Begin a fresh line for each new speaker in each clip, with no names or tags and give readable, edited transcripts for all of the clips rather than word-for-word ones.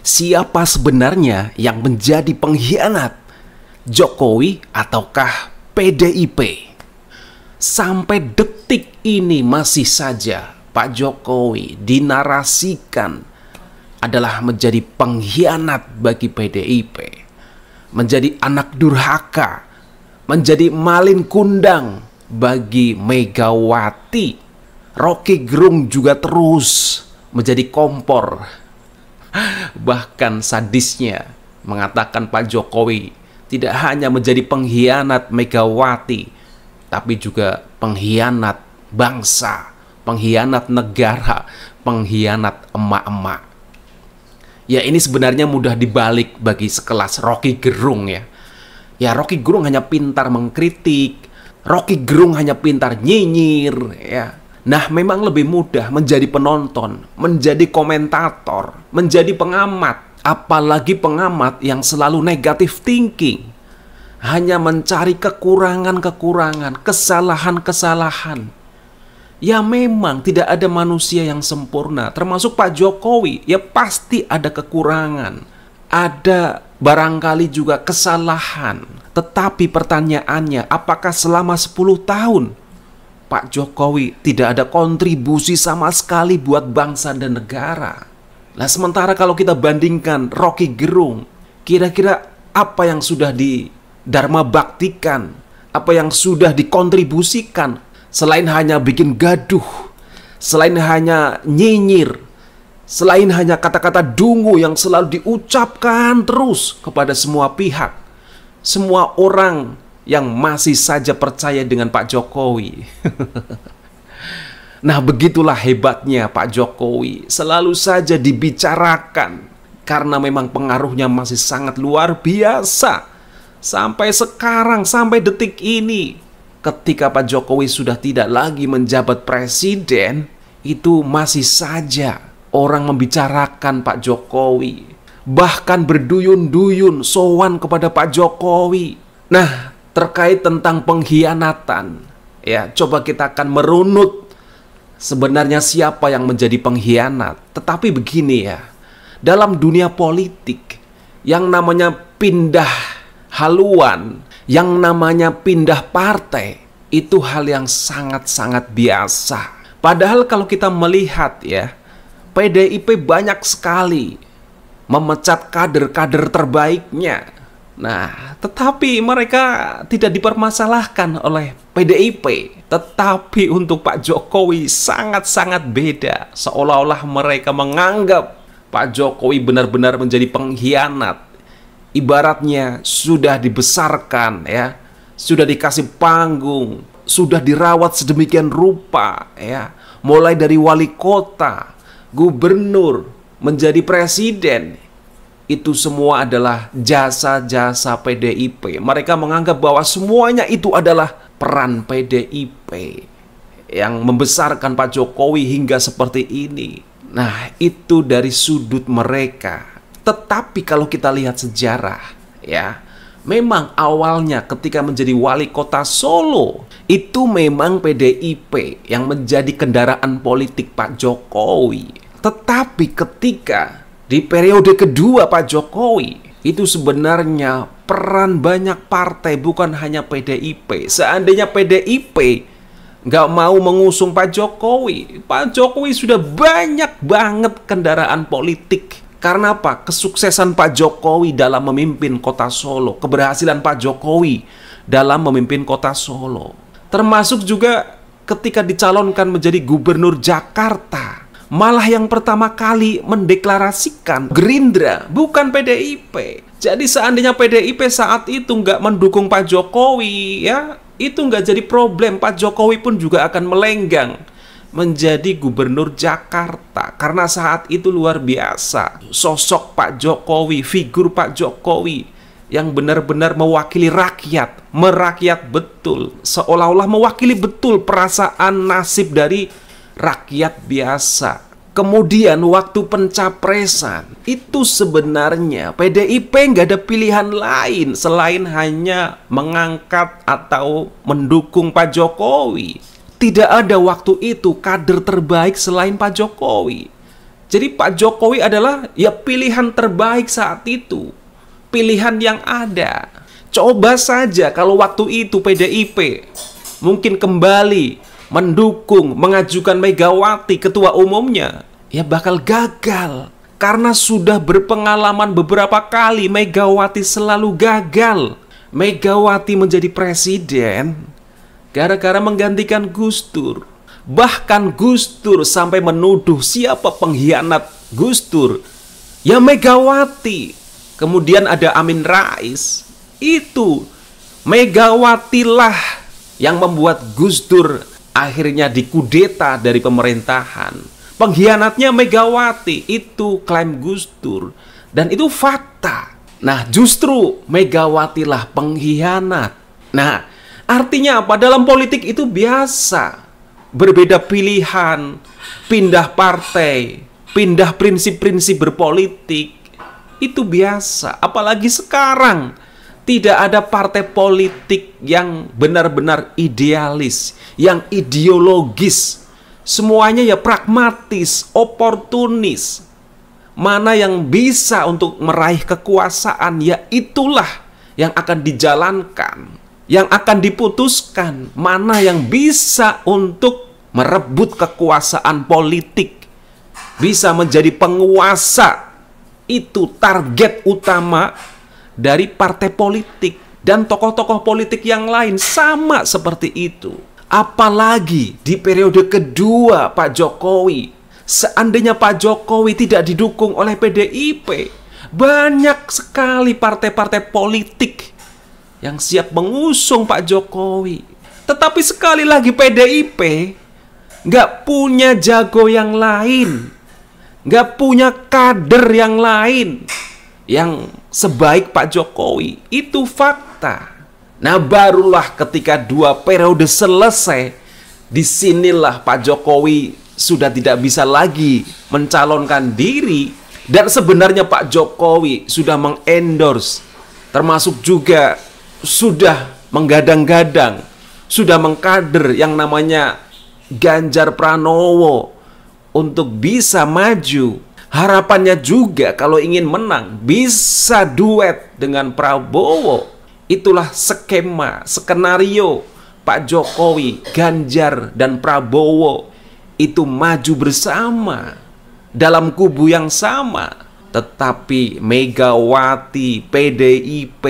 Siapa sebenarnya yang menjadi pengkhianat? Jokowi ataukah PDIP? Sampai detik ini masih saja Pak Jokowi dinarasikan adalah menjadi pengkhianat bagi PDIP, menjadi anak durhaka, menjadi malin kundang bagi Megawati. Rocky Gerung juga terus menjadi kompor. Bahkan sadisnya mengatakan Pak Jokowi tidak hanya menjadi pengkhianat Megawati, tapi juga pengkhianat bangsa, pengkhianat negara, pengkhianat emak-emak. Ya, ini sebenarnya mudah dibalik bagi sekelas Rocky Gerung ya. Ya, Rocky Gerung hanya pintar mengkritik, Rocky Gerung hanya pintar nyinyir ya. Nah, memang lebih mudah menjadi penonton, menjadi komentator, menjadi pengamat. Apalagi pengamat yang selalu negatif thinking. Hanya mencari kekurangan-kekurangan, kesalahan-kesalahan. Ya memang tidak ada manusia yang sempurna, termasuk Pak Jokowi. Ya pasti ada kekurangan. Ada barangkali juga kesalahan. Tetapi pertanyaannya, apakah selama 10 tahun Pak Jokowi tidak ada kontribusi sama sekali buat bangsa dan negara? Nah, sementara kalau kita bandingkan Rocky Gerung, kira-kira apa yang sudah didharma baktikan, apa yang sudah dikontribusikan, selain hanya bikin gaduh, selain hanya nyinyir, selain hanya kata-kata dungu yang selalu diucapkan terus kepada semua pihak, semua orang yang masih saja percaya dengan Pak Jokowi. Nah, begitulah hebatnya Pak Jokowi, selalu saja dibicarakan karena memang pengaruhnya masih sangat luar biasa. Sampai sekarang, sampai detik ini, ketika Pak Jokowi sudah tidak lagi menjabat presiden, itu masih saja orang membicarakan Pak Jokowi. Bahkan berduyun-duyun sowan kepada Pak Jokowi. Nah, terkait tentang pengkhianatan, ya coba kita akan merunut sebenarnya siapa yang menjadi pengkhianat. Tetapi begini ya, dalam dunia politik yang namanya pindah haluan, yang namanya pindah partai, itu hal yang sangat-sangat biasa. Padahal kalau kita melihat ya, PDIP banyak sekali memecat kader-kader terbaiknya. Nah, tetapi mereka tidak dipermasalahkan oleh PDIP. Tetapi untuk Pak Jokowi sangat-sangat beda. Seolah-olah mereka menganggap Pak Jokowi benar-benar menjadi pengkhianat. Ibaratnya sudah dibesarkan ya, sudah dikasih panggung, sudah dirawat sedemikian rupa ya. Mulai dari wali kota, gubernur, menjadi presiden. Itu semua adalah jasa-jasa PDIP. Mereka menganggap bahwa semuanya itu adalah peran PDIP yang membesarkan Pak Jokowi hingga seperti ini. Nah, itu dari sudut mereka. Tetapi kalau kita lihat sejarah, ya, memang awalnya ketika menjadi wali kota Solo, itu memang PDIP yang menjadi kendaraan politik Pak Jokowi. Tetapi ketika di periode kedua Pak Jokowi, itu sebenarnya peran banyak partai, bukan hanya PDIP. Seandainya PDIP nggak mau mengusung Pak Jokowi sudah banyak banget kendaraan politik. Karena apa? Kesuksesan Pak Jokowi dalam memimpin kota Solo, keberhasilan Pak Jokowi dalam memimpin kota Solo. Termasuk juga ketika dicalonkan menjadi gubernur Jakarta. Malah yang pertama kali mendeklarasikan Gerindra, bukan PDIP. Jadi seandainya PDIP saat itu nggak mendukung Pak Jokowi, ya, itu nggak jadi problem. Pak Jokowi pun juga akan melenggang menjadi gubernur Jakarta. Karena saat itu luar biasa. Sosok Pak Jokowi, figur Pak Jokowi yang benar-benar mewakili rakyat, merakyat betul. Seolah-olah mewakili betul perasaan nasib dari rakyat biasa. Kemudian waktu pencapresan, itu sebenarnya PDIP nggak ada pilihan lain selain hanya mengangkat atau mendukung Pak Jokowi. Tidak ada waktu itu kader terbaik selain Pak Jokowi. Jadi Pak Jokowi adalah ya pilihan terbaik saat itu. Pilihan yang ada. Coba saja kalau waktu itu PDIP mungkin kembali mendukung, mengajukan Megawati ketua umumnya, ya bakal gagal. Karena sudah berpengalaman beberapa kali Megawati selalu gagal. Megawati menjadi presiden gara-gara menggantikan Gus Dur. Bahkan Gus Dur sampai menuduh siapa pengkhianat Gus Dur. Ya Megawati. Kemudian ada Amin Rais. Itu Megawatilah yang membuat Gus Dur akhirnya dikudeta dari pemerintahan. Pengkhianatnya Megawati, itu klaim Gus Dur. Dan itu fakta. Nah, justru Megawatilah pengkhianat. Nah, artinya apa? Dalam politik itu biasa. Berbeda pilihan, pindah partai, pindah prinsip-prinsip berpolitik. Itu biasa. Apalagi sekarang tidak ada partai politik yang benar-benar idealis, yang ideologis. Semuanya ya pragmatis, oportunis. Mana yang bisa untuk meraih kekuasaan, ya itulah yang akan dijalankan, yang akan diputuskan. Mana yang bisa untuk merebut kekuasaan politik, bisa menjadi penguasa. Itu target utama dari partai politik. Dan tokoh-tokoh politik yang lain sama seperti itu. Apalagi di periode kedua Pak Jokowi. Seandainya Pak Jokowi tidak didukung oleh PDIP, banyak sekali partai-partai politik yang siap mengusung Pak Jokowi. Tetapi sekali lagi PDIP nggak punya jago yang lain, nggak punya kader yang lain yang sebaik Pak Jokowi. Itu fakta. Nah, barulah ketika 2 periode selesai, disinilah Pak Jokowi sudah tidak bisa lagi mencalonkan diri. Dan sebenarnya Pak Jokowi sudah mengendorse, termasuk juga sudah menggadang-gadang, sudah mengkader yang namanya Ganjar Pranowo untuk bisa maju. Harapannya juga kalau ingin menang bisa duet dengan Prabowo. Itulah skema, skenario Pak Jokowi, Ganjar, dan Prabowo itu maju bersama dalam kubu yang sama. Tetapi Megawati, PDIP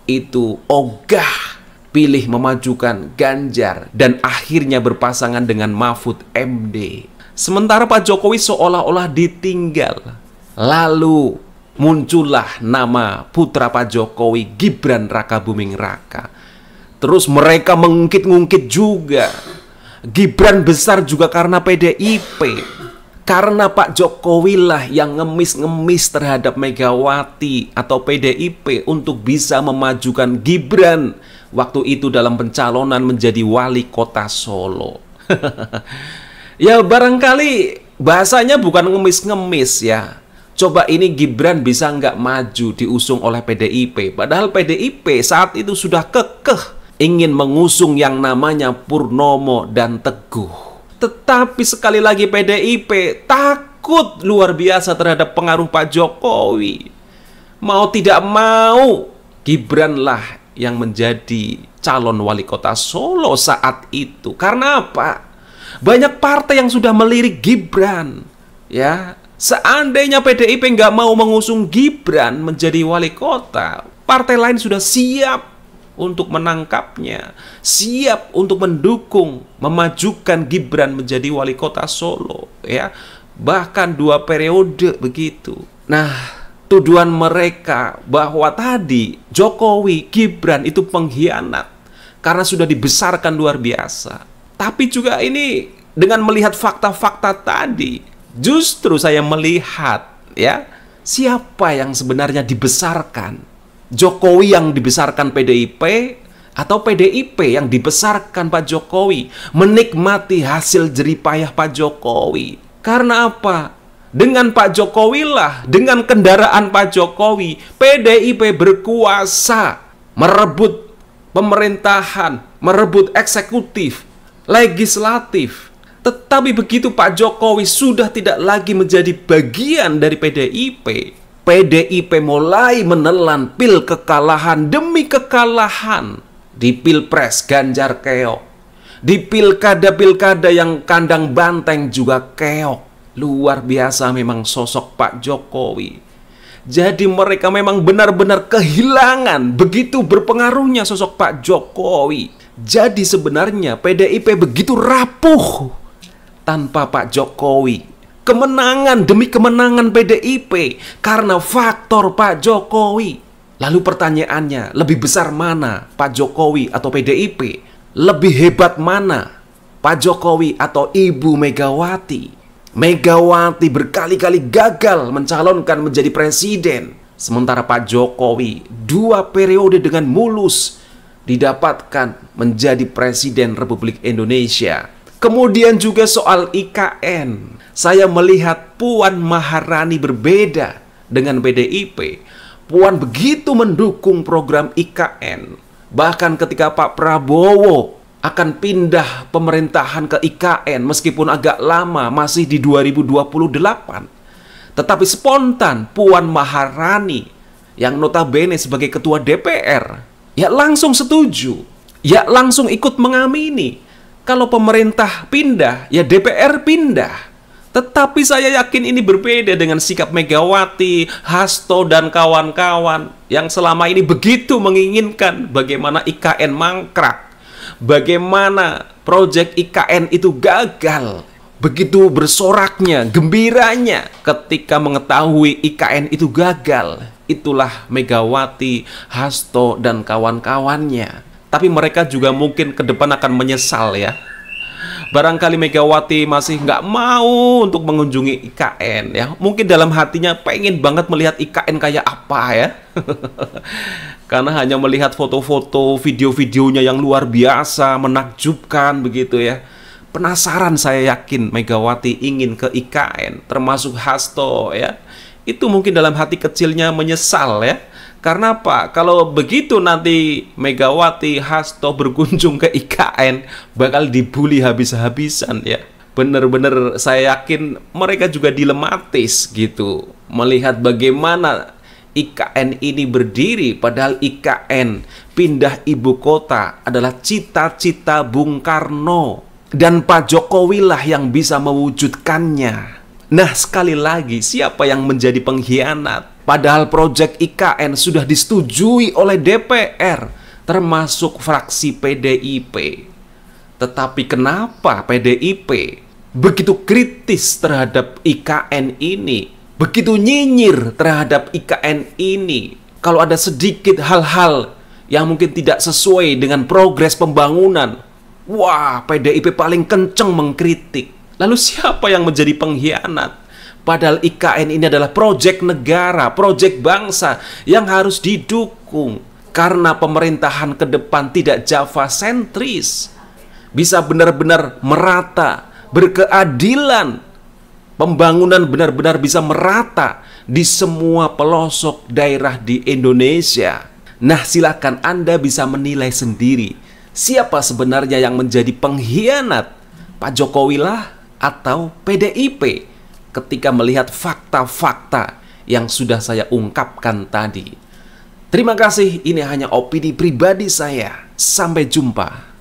itu ogah pilih memajukan Ganjar dan akhirnya berpasangan dengan Mahfud MD. Sementara Pak Jokowi seolah-olah ditinggal. Lalu muncullah nama putra Pak Jokowi, Gibran Rakabuming Raka. Terus mereka mengungkit-ungkit juga. Gibran besar juga karena PDIP. Karena Pak Jokowi lah yang ngemis-ngemis terhadap Megawati atau PDIP untuk bisa memajukan Gibran waktu itu dalam pencalonan menjadi wali kota Solo. Ya barangkali bahasanya bukan ngemis-ngemis ya. Coba ini Gibran bisa nggak maju diusung oleh PDIP. Padahal PDIP saat itu sudah kekeh ingin mengusung yang namanya Purnomo dan Teguh. Tetapi sekali lagi PDIP takut luar biasa terhadap pengaruh Pak Jokowi. Mau tidak mau Gibran lah yang menjadi calon wali kota Solo saat itu. Karena apa? Banyak partai yang sudah melirik Gibran. Ya, seandainya PDIP nggak mau mengusung Gibran menjadi wali kota, partai lain sudah siap untuk menangkapnya, siap untuk mendukung, memajukan Gibran menjadi wali kota Solo, ya. Bahkan 2 periode begitu. Nah, tuduhan mereka bahwa tadi Jokowi, Gibran itu pengkhianat karena sudah dibesarkan luar biasa. Tapi juga ini dengan melihat fakta-fakta tadi, justru saya melihat ya, siapa yang sebenarnya dibesarkan. Jokowi yang dibesarkan PDIP atau PDIP yang dibesarkan Pak Jokowi, menikmati hasil jeripayah Pak Jokowi. Karena apa? Dengan Pak Jokowi lah, dengan kendaraan Pak Jokowi, PDIP berkuasa merebut pemerintahan, merebut eksekutif, legislatif. Tetapi begitu Pak Jokowi sudah tidak lagi menjadi bagian dari PDIP, PDIP mulai menelan pil kekalahan demi kekalahan. Di Pilpres Ganjar keok, di pilkada-pilkada yang kandang banteng juga keok. Luar biasa memang sosok Pak Jokowi. Jadi mereka memang benar-benar kehilangan begitu berpengaruhnya sosok Pak Jokowi. Jadi sebenarnya PDIP begitu rapuh tanpa Pak Jokowi. Kemenangan demi kemenangan PDIP karena faktor Pak Jokowi. Lalu pertanyaannya, lebih besar mana, Pak Jokowi atau PDIP? Lebih hebat mana, Pak Jokowi atau Ibu Megawati? Megawati berkali-kali gagal mencalonkan menjadi presiden. Sementara Pak Jokowi 2 periode dengan mulus didapatkan menjadi Presiden Republik Indonesia. Kemudian juga soal IKN. Saya melihat Puan Maharani berbeda dengan PDIP. Puan begitu mendukung program IKN. Bahkan ketika Pak Prabowo akan pindah pemerintahan ke IKN, meskipun agak lama, masih di 2028. Tetapi spontan Puan Maharani yang notabene sebagai ketua DPR, ya langsung setuju, ya langsung ikut mengamini. Kalau pemerintah pindah, ya DPR pindah. Tetapi saya yakin ini berbeda dengan sikap Megawati, Hasto, dan kawan-kawan yang selama ini begitu menginginkan bagaimana IKN mangkrak, bagaimana proyek IKN itu gagal. Begitu bersoraknya, gembiranya ketika mengetahui IKN itu gagal. Itulah Megawati, Hasto, dan kawan-kawannya. Tapi mereka juga mungkin ke depan akan menyesal ya. Barangkali Megawati masih nggak mau untuk mengunjungi IKN ya. Mungkin dalam hatinya pengen banget melihat IKN kayak apa ya. Karena hanya melihat foto-foto, video-videonya yang luar biasa, menakjubkan begitu ya. Penasaran saya yakin Megawati ingin ke IKN, termasuk Hasto ya. Itu mungkin dalam hati kecilnya menyesal ya. Karena apa? Kalau begitu nanti Megawati, Hasto berkunjung ke IKN, bakal dibully habis-habisan ya. Bener-bener saya yakin mereka juga dilematis gitu. Melihat bagaimana IKN ini berdiri, padahal IKN pindah ibu kota adalah cita-cita Bung Karno. Dan Pak Jokowi lah yang bisa mewujudkannya. Nah, sekali lagi, siapa yang menjadi pengkhianat? Padahal proyek IKN sudah disetujui oleh DPR, termasuk fraksi PDIP. Tetapi kenapa PDIP begitu kritis terhadap IKN ini? Begitu nyinyir terhadap IKN ini? Kalau ada sedikit hal-hal yang mungkin tidak sesuai dengan progres pembangunan, wah, PDIP paling kenceng mengkritik. Lalu siapa yang menjadi pengkhianat? Padahal IKN ini adalah proyek negara, proyek bangsa yang harus didukung. Karena pemerintahan ke depan tidak Java sentris, bisa benar-benar merata, berkeadilan. Pembangunan benar-benar bisa merata di semua pelosok daerah di Indonesia. Nah, silakan Anda bisa menilai sendiri. Siapa sebenarnya yang menjadi pengkhianat? Pak Jokowi lah atau PDIP? Ketika melihat fakta-fakta yang sudah saya ungkapkan tadi. Terima kasih, ini hanya opini pribadi saya. Sampai jumpa.